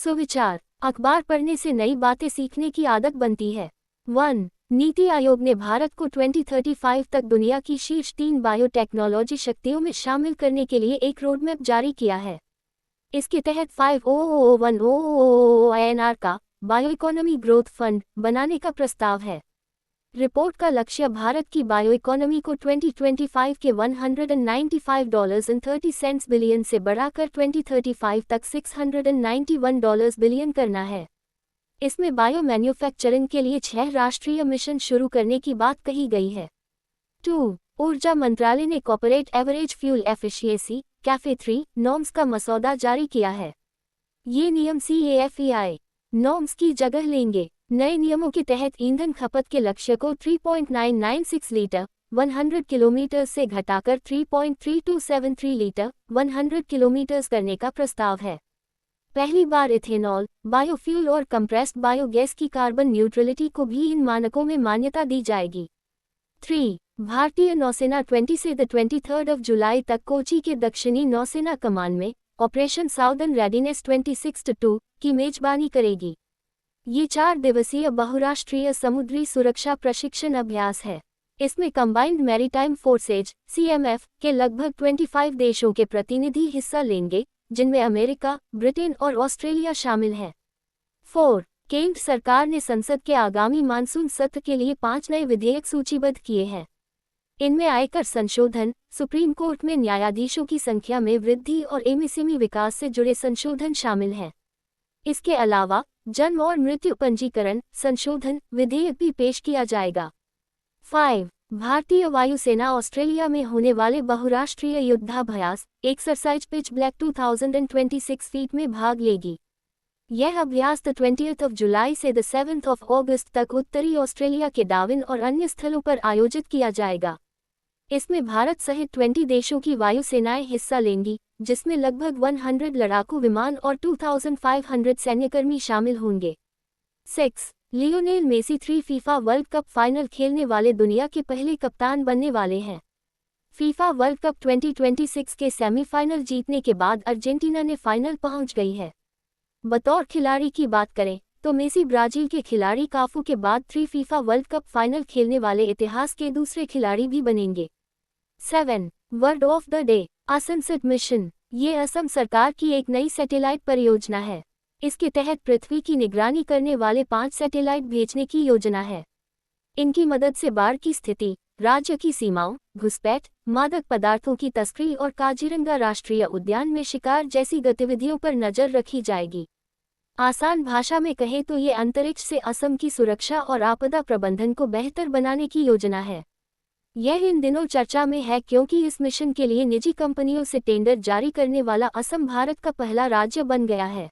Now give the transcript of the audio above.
सुविचार। अखबार पढ़ने से नई बातें सीखने की आदत बनती है। 1. नीति आयोग ने भारत को 2035 तक दुनिया की शीर्ष 3 बायोटेक्नोलॉजी शक्तियों में शामिल करने के लिए एक रोडमैप जारी किया है। इसके तहत 5001 INR का बायोइकोनॉमी ग्रोथ फंड बनाने का प्रस्ताव है। रिपोर्ट का लक्ष्य भारत की बायोइकोनॉमी को 2025 के $195.30 बिलियन से बढ़ाकर 2035 तक $691 बिलियन करना है। इसमें बायो मैन्युफैक्चरिंग के लिए 6 राष्ट्रीय मिशन शुरू करने की बात कही गई है। 2. ऊर्जा मंत्रालय ने corporate average fuel efficiency cafe 3 norms का मसौदा जारी किया है। ये नियम CAFE नॉर्म्स की जगह लेंगे। नए नियमों के तहत ईंधन खपत के लक्ष्य को 3.996 लीटर 100 किलोमीटर से घटाकर 3.3273 लीटर 100 किलोमीटर करने का प्रस्ताव है। पहली बार इथेनॉल, बायोफ्यूल और कंप्रेस्ड बायोगैस की कार्बन न्यूट्रलिटी को भी इन मानकों में मान्यता दी जाएगी। 3. भारतीय नौसेना 20 से 23 जुलाई तक कोची के दक्षिणी नौसेना कमान में ऑपरेशन साउदर्न रेडीनेस 26-2 की मेजबानी करेगी। ये 4 दिवसीय बहुराष्ट्रीय समुद्री सुरक्षा प्रशिक्षण अभ्यास है। इसमें कंबाइंड मैरीटाइम फोर्सेज CMF के लगभग 25 देशों के प्रतिनिधि हिस्सा लेंगे, जिनमें अमेरिका, ब्रिटेन और ऑस्ट्रेलिया शामिल हैं। 4. केंद्र सरकार ने संसद के आगामी मानसून सत्र के लिए 5 नए विधेयक सूचीबद्ध किए हैं। इनमें आयकर संशोधन, सुप्रीम कोर्ट में न्यायाधीशों की संख्या में वृद्धि और MSME विकास से जुड़े संशोधन शामिल हैं। इसके अलावा जन्म और मृत्यु पंजीकरण संशोधन विधेयक भी पेश किया जाएगा। 5. भारतीय वायुसेना ऑस्ट्रेलिया में होने वाले बहुराष्ट्रीय युद्धाभ्यास एक्सरसाइज पिच ब्लैक 2026 फीट में भाग लेगी। यह अभ्यास 20 जुलाई से 7 अगस्त तक उत्तरी ऑस्ट्रेलिया के डार्विन और अन्य स्थलों पर आयोजित किया जाएगा। इसमें भारत सहित 20 देशों की वायुसेनाएं हिस्सा लेंगी, जिसमें लगभग 100 लड़ाकू विमान और 2500 सैन्यकर्मी शामिल होंगे। 6. Lionel Messi 3 FIFA World Cup final खेलने वाले दुनिया के पहले कप्तान बनने वाले हैं। फीफा वर्ल्ड कप 2026 के सेमीफाइनल जीतने के बाद अर्जेंटीना ने फाइनल पहुंच गई है। बतौर खिलाड़ी की बात करें तो मेसी ब्राजील के खिलाड़ी काफू के बाद 3 फीफा वर्ल्ड कप फाइनल खेलने वाले इतिहास के दूसरे खिलाड़ी भी बनेंगे। 7. वर्ड ऑफ द डे असमसेट मिशन। ये असम सरकार की एक नई सैटेलाइट परियोजना है। इसके तहत पृथ्वी की निगरानी करने वाले 5 सैटेलाइट भेजने की योजना है। इनकी मदद से बाढ़ की स्थिति, राज्य की सीमाओं, घुसपैठ, मादक पदार्थों की तस्करी और काजीरंगा राष्ट्रीय उद्यान में शिकार जैसी गतिविधियों पर नजर रखी जाएगी। आसान भाषा में कहें तो ये अंतरिक्ष से असम की सुरक्षा और आपदा प्रबंधन को बेहतर बनाने की योजना है। यह इन दिनों चर्चा में है क्योंकि इस मिशन के लिए निजी कंपनियों से टेंडर जारी करने वाला असम भारत का पहला राज्य बन गया है।